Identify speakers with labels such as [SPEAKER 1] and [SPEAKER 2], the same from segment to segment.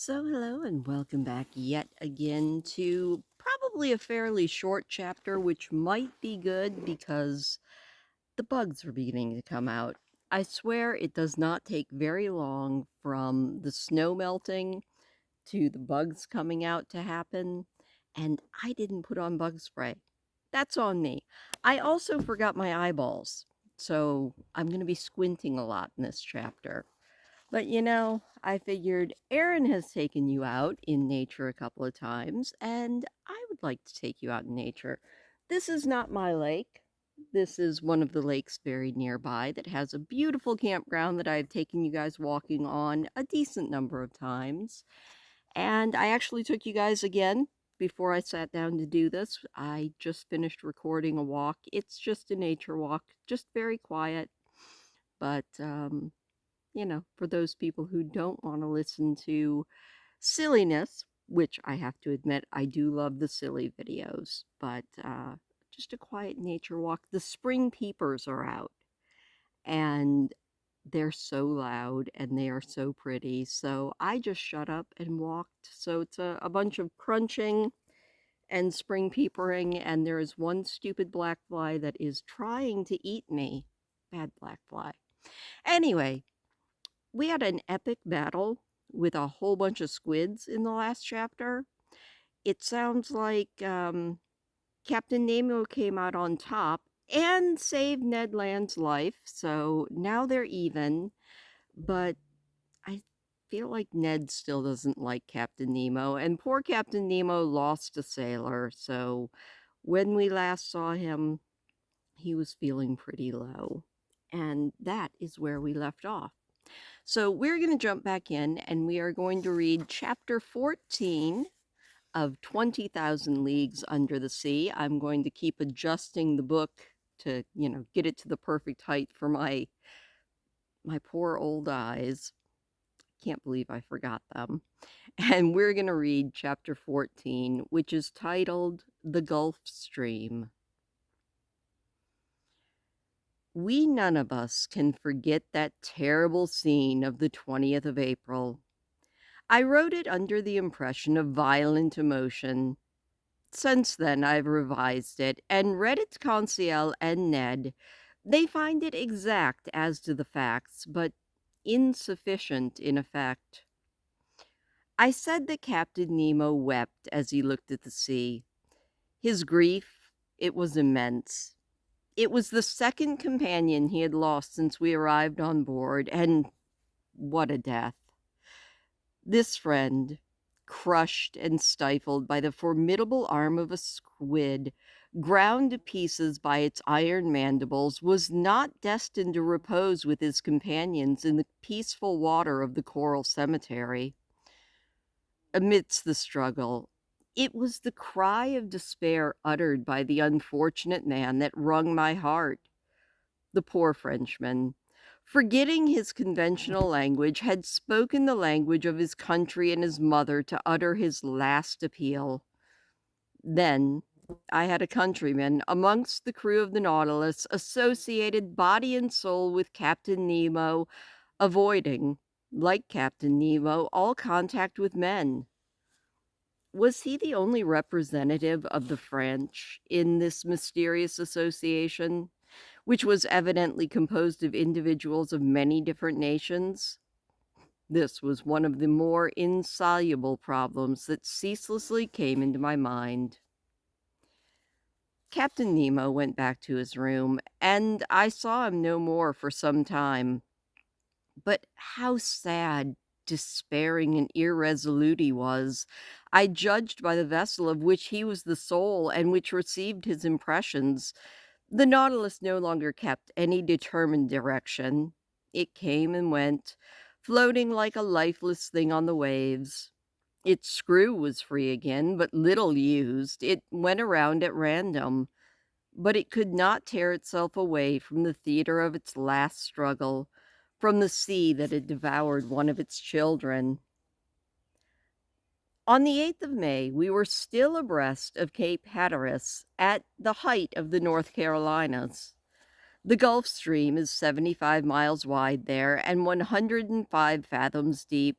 [SPEAKER 1] So, hello and welcome back yet again to probably a fairly short chapter, which might be good because the bugs are beginning to come out. I swear it does not take very long from the snow melting to the bugs coming out to happen, and I didn't put on bug spray. That's on me. I also forgot my eyeballs, so I'm going to be squinting a lot in this chapter. But I figured Aaron has taken you out in nature a couple of times, and I would like to take you out in nature. This is not my lake. This is one of the lakes very nearby that has a beautiful campground that I've taken you guys walking on a decent number of times. And I actually took you guys again before I sat down to do this. I just finished recording a walk. It's just a nature walk, just very quiet. But for those people who don't want to listen to silliness, which I have to admit, I do love the silly videos, but just a quiet nature walk. The spring peepers are out, and they're so loud and they are so pretty. So I just shut up and walked. So it's a bunch of crunching and spring peepering, and there is one stupid black fly that is trying to eat me. Bad black fly. Anyway, we had an epic battle with a whole bunch of squids in the last chapter. It sounds like Captain Nemo came out on top and saved Ned Land's life, so now they're even. But I feel like Ned still doesn't like Captain Nemo, and poor Captain Nemo lost a sailor, so when we last saw him, he was feeling pretty low. And that is where we left off. So we're going to jump back in and we are going to read chapter 14 of 20,000 Leagues Under the Sea. I'm going to keep adjusting the book to, get it to the perfect height for my poor old eyes. Can't believe I forgot them. And we're going to read chapter 14, which is titled The Gulf Stream. We none of us can forget that terrible scene of the 20th of April. I wrote it under the impression of violent emotion. Since then, I've revised it and read it to Conseil and Ned. They find it exact as to the facts, but insufficient in effect. I said that Captain Nemo wept as he looked at the sea. His grief, it was immense. It was the second companion he had lost since we arrived on board, and what a death. This friend, crushed and stifled by the formidable arm of a squid, ground to pieces by its iron mandibles, was not destined to repose with his companions in the peaceful water of the coral cemetery. Amidst the struggle, it was the cry of despair uttered by the unfortunate man that wrung my heart. The poor Frenchman, forgetting his conventional language, had spoken the language of his country and his mother to utter his last appeal. Then I had a countryman amongst the crew of the Nautilus, associated body and soul with Captain Nemo, avoiding, like Captain Nemo, all contact with men. Was he the only representative of the French in this mysterious association, which was evidently composed of individuals of many different nations? This was one of the more insoluble problems that ceaselessly came into my mind. Captain Nemo went back to his room, and I saw him no more for some time. But how sad, despairing, and irresolute he was, I judged by the vessel of which he was the soul and which received his impressions. The Nautilus no longer kept any determined direction. It came and went, floating like a lifeless thing on the waves. Its screw was free again, but little used. It went around at random, but it could not tear itself away from the theater of its last struggle, from the sea that had devoured one of its children. On the 8th of May, we were still abreast of Cape Hatteras at the height of the North Carolinas. The Gulf Stream is 75 miles wide there and 105 fathoms deep.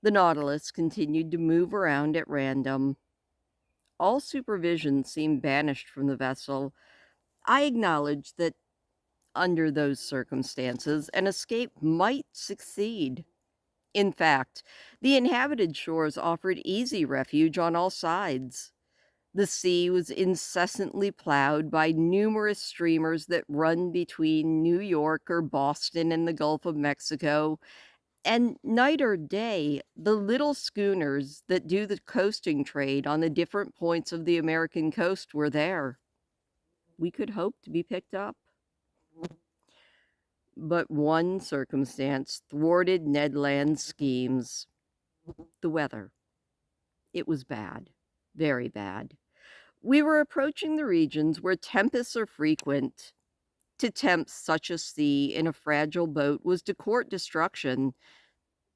[SPEAKER 1] The Nautilus continued to move around at random. All supervision seemed banished from the vessel. I acknowledged that under those circumstances, an escape might succeed. In fact, the inhabited shores offered easy refuge on all sides. The sea was incessantly plowed by numerous streamers that run between New York or Boston and the Gulf of Mexico, and night or day, the little schooners that do the coasting trade on the different points of the American coast were there. We could hope to be picked up. But one circumstance thwarted Ned Land's schemes: the weather. It was bad, very bad. We were approaching the regions where tempests are frequent. To tempt such a sea in a fragile boat was to court destruction.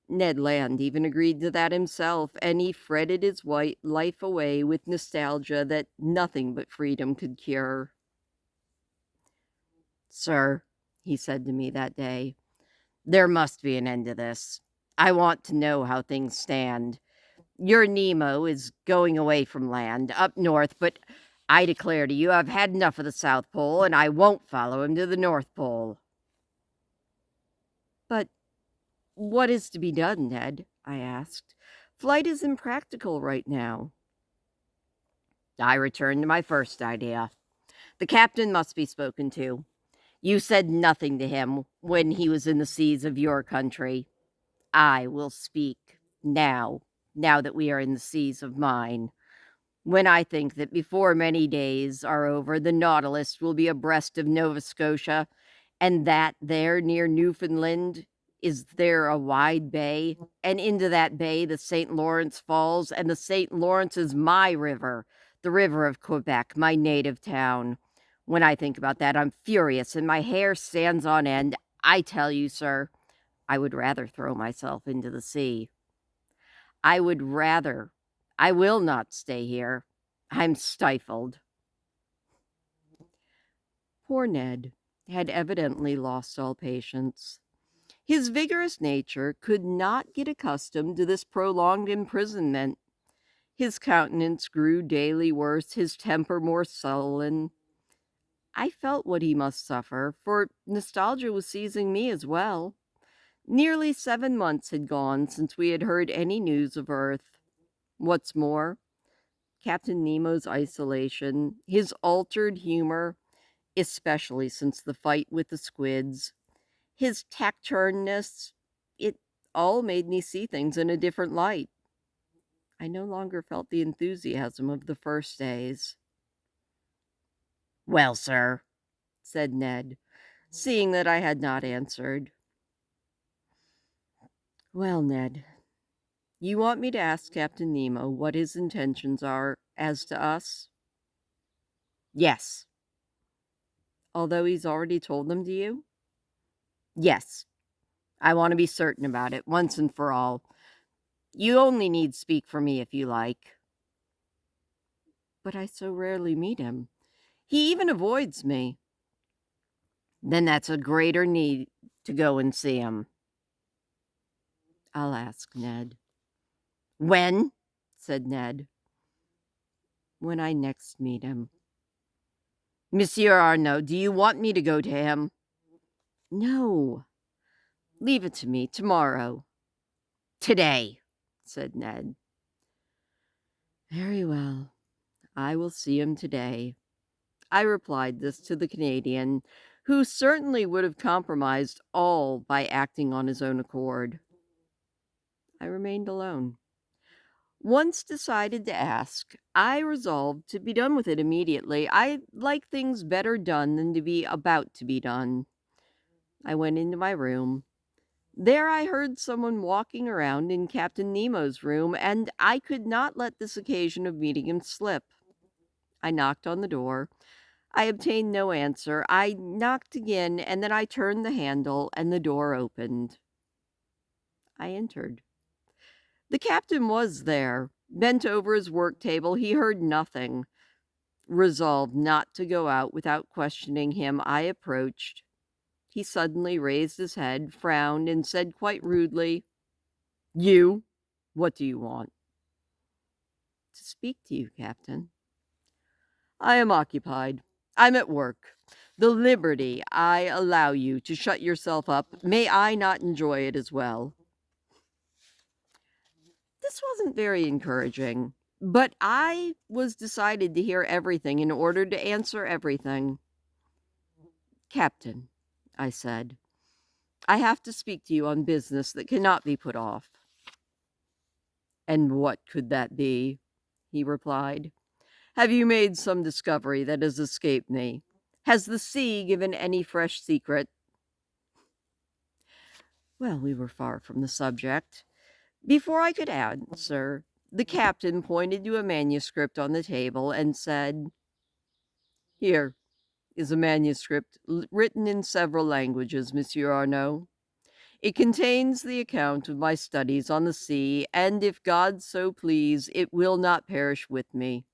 [SPEAKER 1] Ned Land even agreed to that himself, and he fretted his white life away with nostalgia that nothing but freedom could cure. "Sir," he said to me that day, "there must be an end to this. I want to know how things stand. Your Nemo is going away from land, up north, but I declare to you I've had enough of the South Pole, and I won't follow him to the North Pole." "But what is to be done, Ned?" I asked. "Flight is impractical right now." I returned to my first idea. The captain must be spoken to. You said nothing to him when he was in the seas of your country. I will speak now that we are in the seas of mine. When I think that before many days are over, the Nautilus will be abreast of Nova Scotia, and that there near Newfoundland is there a wide bay, and into that bay the St. Lawrence falls, and the St. Lawrence is my river, the river of Quebec, my native town. When I think about that, I'm furious, and my hair stands on end. I tell you, sir, I would rather throw myself into the sea. I would rather. I will not stay here. I'm stifled." Poor Ned had evidently lost all patience. His vigorous nature could not get accustomed to this prolonged imprisonment. His countenance grew daily worse, his temper more sullen. I felt what he must suffer, for nostalgia was seizing me as well. Nearly 7 months had gone since we had heard any news of Earth. What's more, Captain Nemo's isolation, his altered humor, especially since the fight with the squids, his tacturness, it all made me see things in a different light. I no longer felt the enthusiasm of the first days. "Well, sir," said Ned, seeing that I had not answered. "Well, Ned, you want me to ask Captain Nemo what his intentions are as to us?" "Yes." "Although he's already told them to you?" "Yes. I want to be certain about it, once and for all. You only need speak for me if you like." "But I so rarely meet him. He even avoids me." "Then that's a greater need to go and see him." "I'll ask Ned." "When?" said Ned. "When I next meet him." "Monsieur Arnaud, do you want me to go to him?" "No. Leave it to me tomorrow." "Today," said Ned. "Very well. I will see him today." I replied this to the Canadian, who certainly would have compromised all by acting on his own accord. I remained alone. Once decided to ask, I resolved to be done with it immediately. I like things better done than to be about to be done. I went into my room. There I heard someone walking around in Captain Nemo's room, and I could not let this occasion of meeting him slip. I knocked on the door. I obtained no answer. I knocked again, and then I turned the handle, and the door opened. I entered. The captain was there. Bent over his work table, he heard nothing. Resolved not to go out without questioning him, I approached. He suddenly raised his head, frowned, and said quite rudely, "You?" What do you want? To speak to you, Captain. I am occupied. I'm at work. The liberty I allow you to shut yourself up, may I not enjoy it as well? This wasn't very encouraging, but I was decided to hear everything in order to answer everything. Captain, I said, I have to speak to you on business that cannot be put off. And what could that be? He replied. Have you made some discovery that has escaped me? Has the sea given any fresh secret? Well, we were far from the subject. Before I could answer, the captain pointed to a manuscript on the table and said, Here is a manuscript written in several languages, Monsieur Arnaud. It contains the account of my studies on the sea, and if God so please, it will not perish with me.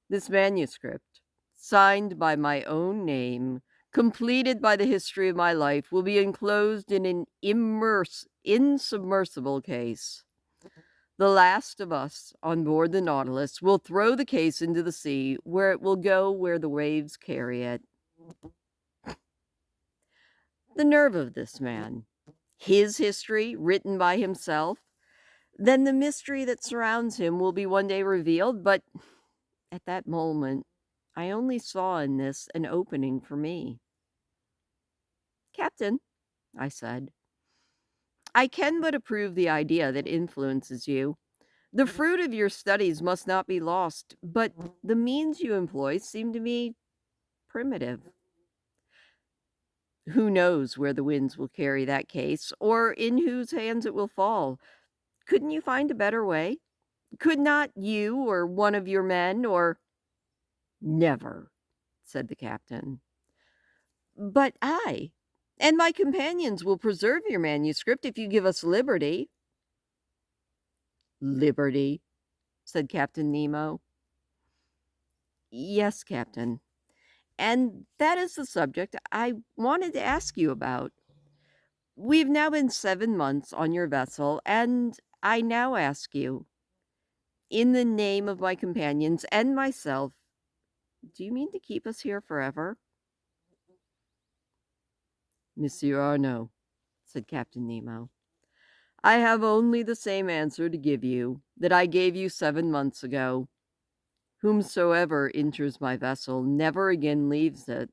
[SPEAKER 1] This manuscript, signed by my own name, completed by the history of my life, will be enclosed in an insubmersible case. The last of us on board the Nautilus will throw the case into the sea, where it will go where the waves carry it. The nerve of this man. His history, written by himself. Then the mystery that surrounds him will be one day revealed, but at that moment, I only saw in this an opening for me. Captain, I said, I can but approve the idea that influences you. The fruit of your studies must not be lost, but the means you employ seem to me primitive. Who knows where the winds will carry that case, or in whose hands it will fall? Couldn't you find a better way? Could not you, or one of your men, or— Never, said the captain. But I and my companions will preserve your manuscript if you give us liberty. Liberty, said Captain Nemo. Yes, Captain. And that is the subject I wanted to ask you about. We've now been 7 months on your vessel, and I now ask you, in the name of my companions and myself, do you mean to keep us here forever? Monsieur Arnaud, said Captain Nemo, I have only the same answer to give you that I gave you 7 months ago. Whomsoever enters my vessel never again leaves it.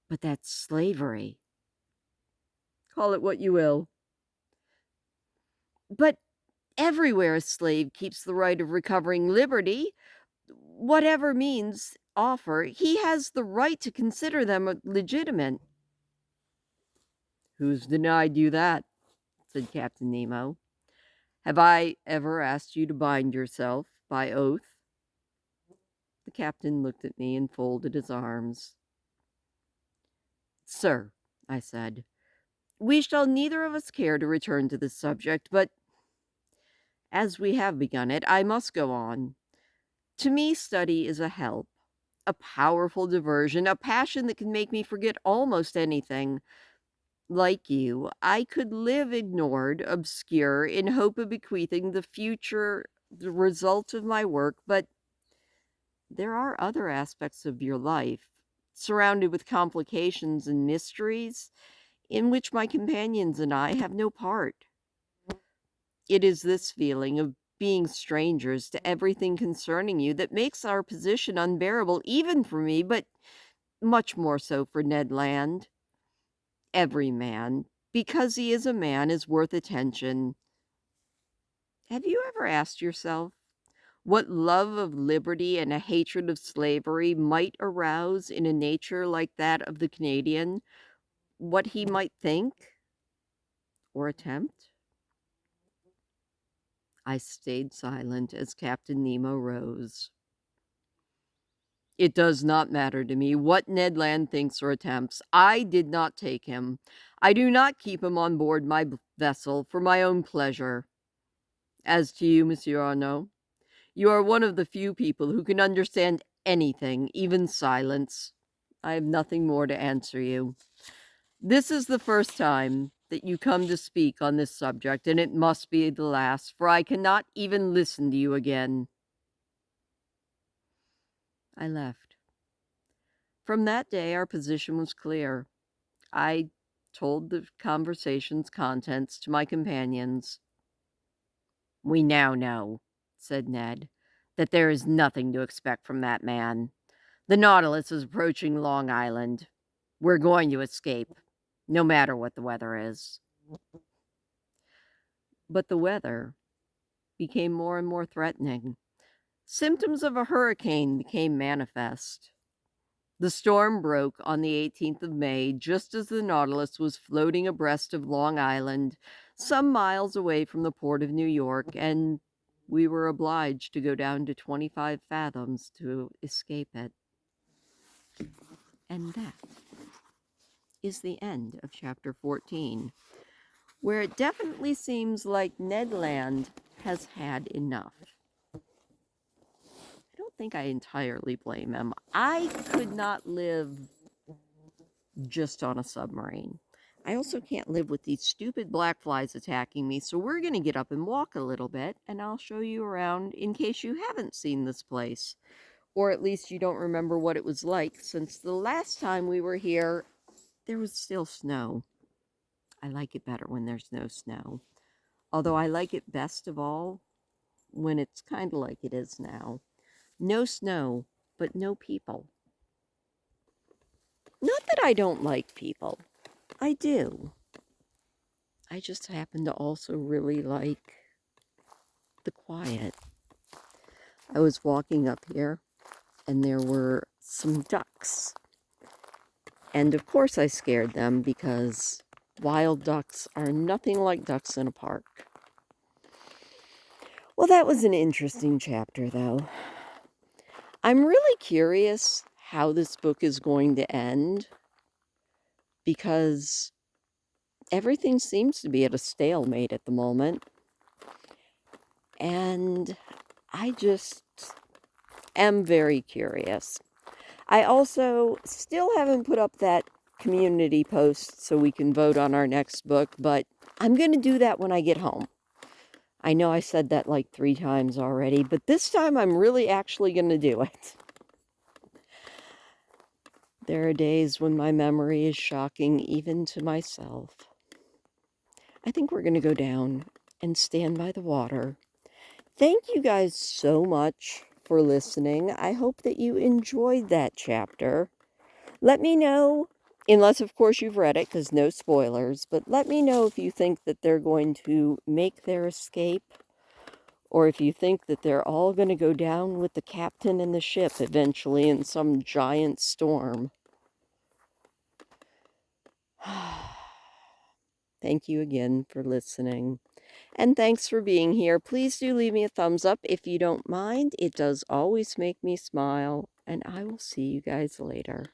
[SPEAKER 1] But that's slavery. Call it what you will. But everywhere a slave keeps the right of recovering liberty, whatever means offer, he has the right to consider them legitimate. Who's denied you that? Said Captain Nemo. Have I ever asked you to bind yourself by oath? The captain looked at me and folded his arms. Sir, I said, we shall neither of us care to return to this subject, but as we have begun it, I must go on. To me, study is a help, a powerful diversion, a passion that can make me forget almost anything. Like you, I could live ignored, obscure, in hope of bequeathing the result of my work, but there are other aspects of your life, surrounded with complications and mysteries, in which my companions and I have no part. It is this feeling of being strangers to everything concerning you that makes our position unbearable even for me, but much more so for Ned Land. Every man, because he is a man, is worth attention. Have you ever asked yourself what love of liberty and a hatred of slavery might arouse in a nature like that of the Canadian? What he might think or attempt? I stayed silent as Captain Nemo rose. It does not matter to me what Ned Land thinks or attempts. I did not take him. I do not keep him on board my vessel for my own pleasure. As to you, Monsieur Arnaud, you are one of the few people who can understand anything, even silence. I have nothing more to answer you. This is the first time that you come to speak on this subject, and it must be the last, for I cannot even listen to you again." I left. From that day, our position was clear. I told the conversation's contents to my companions. "We now know," said Ned, "that there is nothing to expect from that man. The Nautilus is approaching Long Island. We're going to escape, no matter what the weather is." But the weather became more and more threatening. Symptoms of a hurricane became manifest. The storm broke on the 18th of May, just as the Nautilus was floating abreast of Long Island, some miles away from the port of New York, and we were obliged to go down to 25 fathoms to escape it. And that is the end of chapter 14, where it definitely seems like Ned Land has had enough. I don't think I entirely blame him. I could not live just on a submarine. I also can't live with these stupid black flies attacking me, so we're going to get up and walk a little bit, and I'll show you around in case you haven't seen this place, or at least you don't remember what it was like, since the last time we were here, there was still snow. I like it better when there's no snow, although I like it best of all when it's kind of like it is now. No snow, but no people. Not that I don't like people. I do. I just happen to also really like the quiet. I was walking up here and there were some ducks. And of course I scared them because wild ducks are nothing like ducks in a park. Well, that was an interesting chapter, though. I'm really curious how this book is going to end because everything seems to be at a stalemate at the moment. And I just am very curious. I also still haven't put up that community post so we can vote on our next book, but I'm going to do that when I get home. I know I said that like 3 times already, but this time I'm really actually going to do it. There are days when my memory is shocking even to myself. I think we're going to go down and stand by the water. Thank you guys so much for listening. I hope that you enjoyed that chapter. Let me know, unless of course you've read it, because no spoilers, but let me know if you think that they're going to make their escape, or if you think that they're all going to go down with the captain and the ship eventually in some giant storm. Thank you again for listening. And thanks for being here. Please do leave me a thumbs up if you don't mind. It does always make me smile. And I will see you guys later.